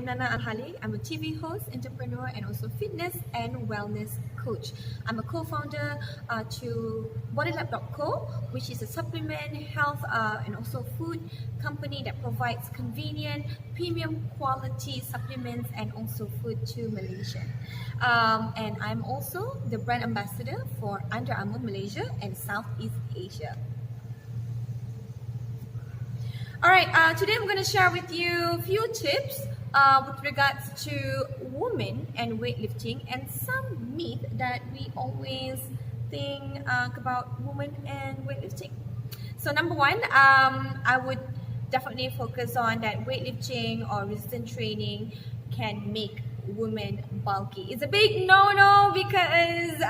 am Nana Mohd. I'm a TV host, entrepreneur, and also fitness and wellness coach. I'm a co-founder to bodylab.co, which is a supplement, health, and also food company that provides convenient, premium quality supplements and also food to Malaysia. And I'm also the brand ambassador for Under Armour Malaysia and Southeast Asia. Alright, today I'm going to share with you a few tips with regards to women and weightlifting and some myth that we always think about women and weightlifting. So number one, I would definitely focus on that weightlifting or resistance training can make women bulky. It's a big no-no because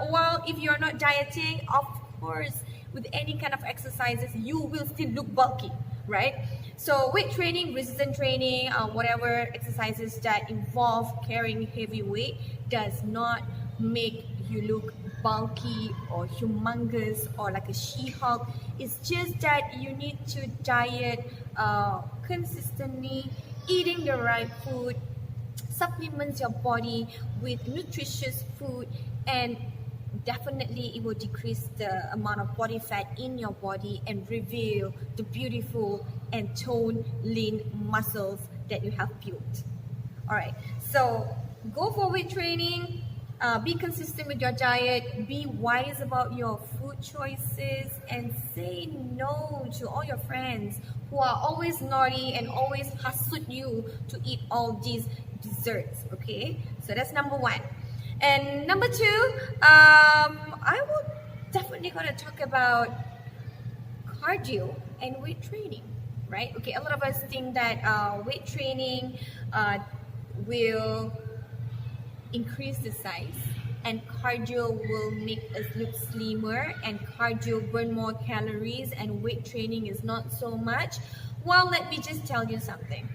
well, if you're not dieting, of course, with any kind of exercises, you will still look bulky, right? So weight training, resistance training, whatever exercises that involve carrying heavy weight does not make you look bulky or humongous or like a She-Hulk. It's just that you need to diet consistently, eating the right food, supplements your body with nutritious food, and definitely it will decrease the amount of body fat in your body and reveal the beautiful and toned lean muscles that you have built. Alright, so go for weight training, be consistent with your diet, be wise about your food choices, and say no to all your friends who are always naughty and always hustle you to eat all these desserts. Okay, so that's number one. And number two, I will definitely gonna talk about cardio and weight training, right? Okay, a lot of us think that weight training will increase the size and cardio will make us look slimmer and cardio burn more calories and weight training is not so much. Well, let me just tell you something.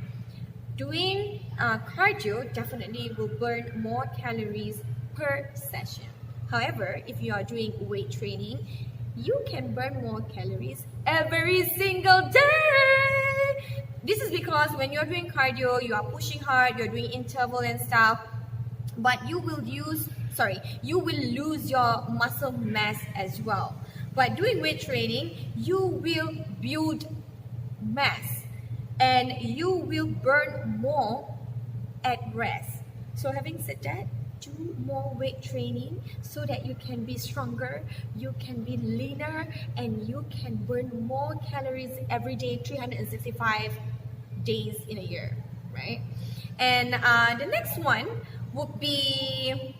Doing cardio definitely will burn more calories per session. However, if you are doing weight training, you can burn more calories every single day. This is because when you're doing cardio, you are pushing hard, you're doing interval and stuff, but you will lose your muscle mass as well. But doing weight training, you will build mass and you will burn more at rest. So having said that, do more weight training so that you can be stronger, you can be leaner, and you can burn more calories every day, 365 days in a year, right? And the next one would be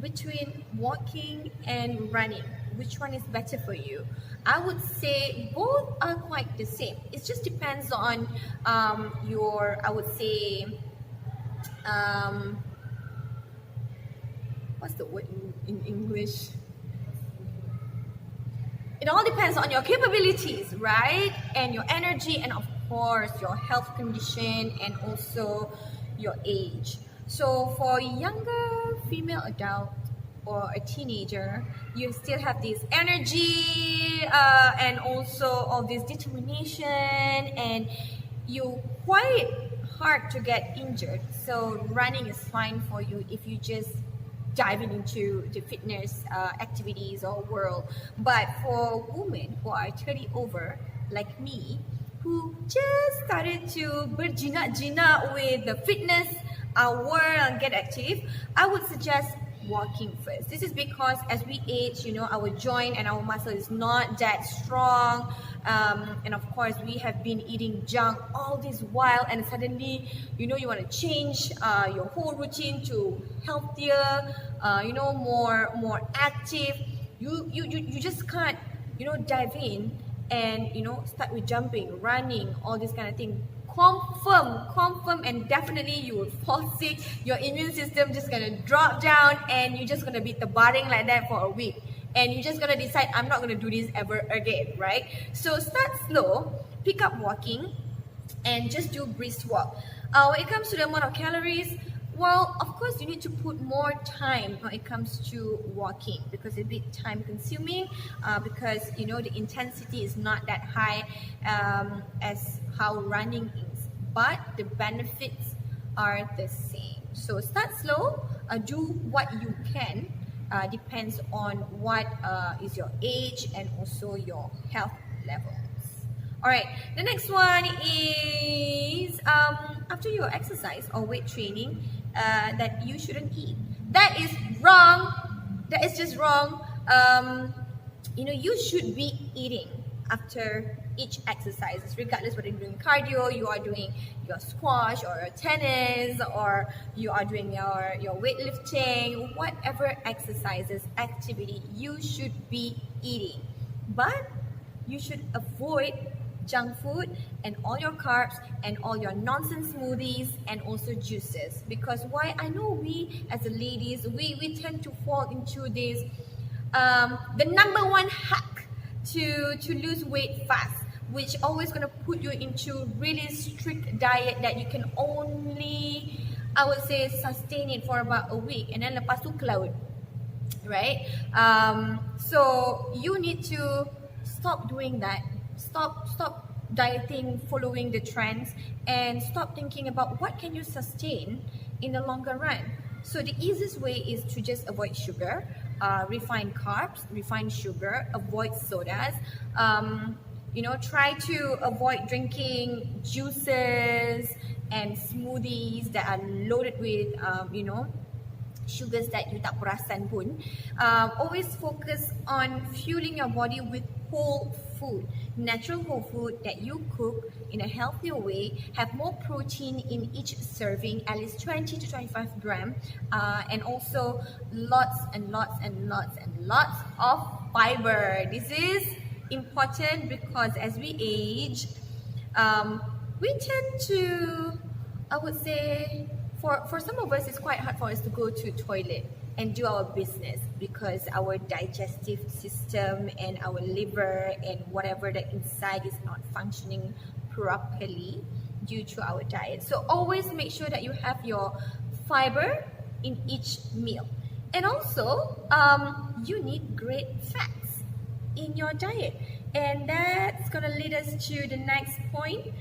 between walking and running. Which one is better for you? I would say both are quite the same. It just depends on your, I would say, what's the word in English? It all depends on your capabilities, right? And your energy, and of course your health condition, and also your age. So for younger female adult or a teenager, you still have this energy and also all this determination, and you quite hard to get injured. So running is fine for you if you just diving into the fitness activities or world. But for women who are 30 over, like me, who just started to berjinak-jinak with the fitness world and get active, I would suggest walking first. This is because as we age, you know, our joint and our muscle is not that strong, and of course we have been eating junk all this while, and suddenly, you know, you want to change your whole routine to healthier, you know, more active. You just can't, you know, dive in and, you know, start with jumping, running, all this kind of thing. Confirm, and definitely you will fall sick. Your immune system just gonna drop down, and you're just gonna be tabaring like that for a week, and you're just gonna decide, I'm not gonna do this ever again, right? So start slow, pick up walking, and just do brisk walk. When it comes to the amount of calories, well, of course you need to put more time when it comes to walking because it's a bit time consuming, because you know the intensity is not that high as how running is. but the benefits are the same. So start slow, do what you can, depends on what is your age and also your health levels. All right, the next one is after your exercise or weight training, that you shouldn't eat. That is wrong. That is just wrong. You should be eating after each exercise, regardless whether you're doing cardio, you are doing your squash or your tennis, or you are doing your weightlifting, whatever exercises, activity, you should be eating. But you should avoid junk food and all your carbs and all your nonsense smoothies and also juices. Because why? I know we as a ladies, we tend to fall into this, the number one hack to lose weight fast, which always going to put you into really strict diet that you can only, I would say, sustain it for about a week and then lepas tu cloud, right? So you need to stop doing that. Stop dieting, following the trends, and stop thinking about what can you sustain in the longer run. So the easiest way is to just avoid sugar, refined carbs, refined sugar, avoid sodas. Try to avoid drinking juices and smoothies that are loaded with, sugars that you tak perasan pun. Always focus on fueling your body with whole food, natural whole food that you cook in a healthier way, have more protein in each serving, at least 20 to 25 grams, and also lots and lots and lots and lots of fiber. This is important because as we age, we tend to, I would say, for some of us, it's quite hard for us to go to toilet and do our business because our digestive system and our liver and whatever the inside is not functioning properly due to our diet. So always make sure that you have your fiber in each meal. And also, you need great fats in your diet. And that's gonna lead us to the next point.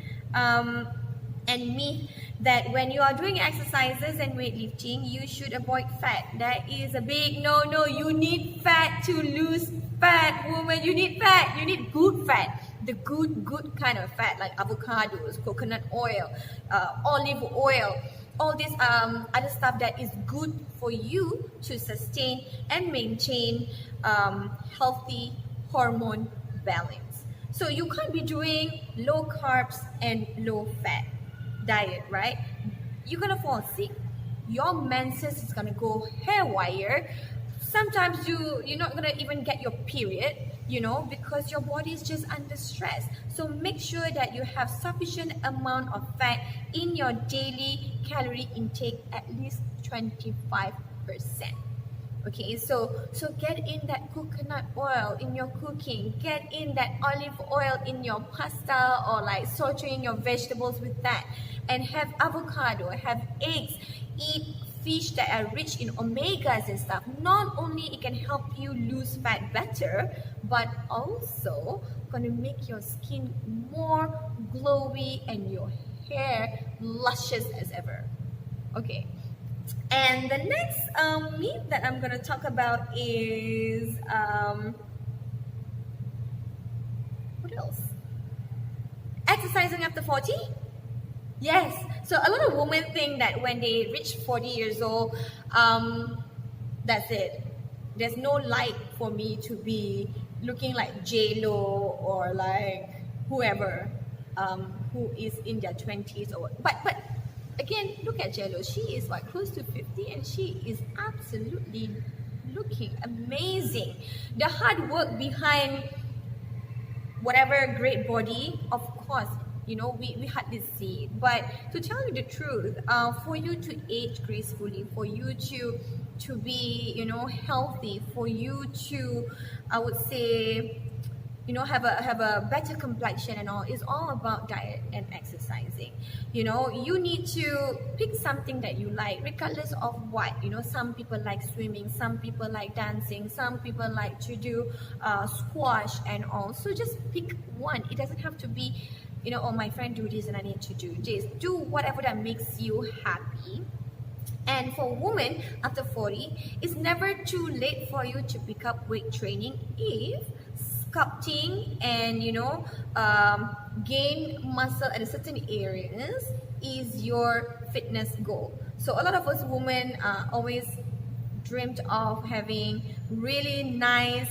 And myth that when you are doing exercises and weightlifting, you should avoid fat. That is a big no. You need fat to lose fat, woman. You need fat. You need good fat. The good kind of fat, like avocados, coconut oil, olive oil, all this other stuff that is good for you to sustain and maintain healthy hormone balance. So you can't be doing low carbs and low fat diet, right? You're gonna fall sick. Your menses is gonna go haywire. Sometimes you're not gonna even get your period, because your body is just under stress. So make sure that you have sufficient amount of fat in your daily calorie intake, at least 25%. Okay, so get in that coconut oil in your cooking, get in that olive oil in your pasta, or like sauteing your vegetables with that, and have avocado, have eggs, eat fish that are rich in omegas and stuff. Not only it can help you lose fat better, but also gonna make your skin more glowy and your hair luscious as ever. Okay. And the next myth that I'm going to talk about is, what else? Exercising after 40? Yes. So a lot of women think that when they reach 40 years old, that's it. There's no light for me to be looking like J-Lo or like whoever who is in their 20s. But again, look at J-Lo. She is close to 50 and she is absolutely looking amazing. The hard work behind whatever great body, of course, we hardly see it. But to tell you the truth, for you to age gracefully, for you to be, healthy, for you to, I would say, have a better complexion and all, is all about diet and exercising. You need to pick something that you like, regardless of what. Some people like swimming, some people like dancing, some people like to do squash and all. So just pick one. It doesn't have to be oh, my friend do this and I need to do this. Do whatever that makes you happy. And for women after 40, it's never too late for you to pick up weight training if sculpting and gain muscle at a certain areas is your fitness goal. So a lot of us women always dreamt of having really nice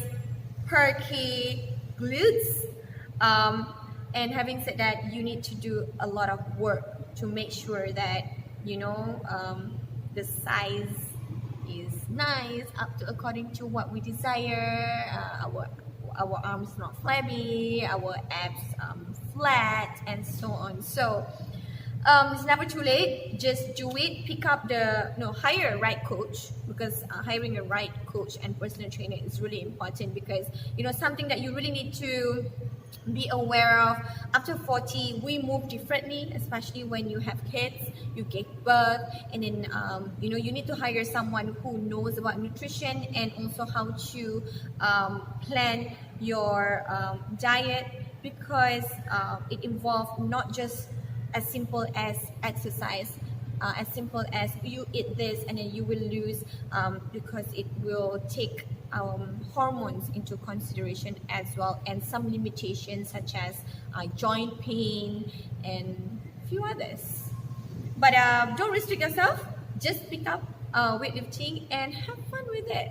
perky glutes, and having said that, you need to do a lot of work to make sure that the size is nice up to according to what we desire. Our arms not flabby, our abs flat, and so on. So it's never too late. Just do it. Pick up hire a right coach, because hiring a right coach and personal trainer is really important, because something that you really need to be aware of. After 40, we move differently, especially when you have kids, you give birth, and then you need to hire someone who knows about nutrition and also how to plan your diet, because it involves not just as simple as exercise, as simple as you eat this and then you will lose, because it will take hormones into consideration as well, and some limitations such as joint pain and a few others. But don't restrict yourself, just pick up weightlifting and have fun with it.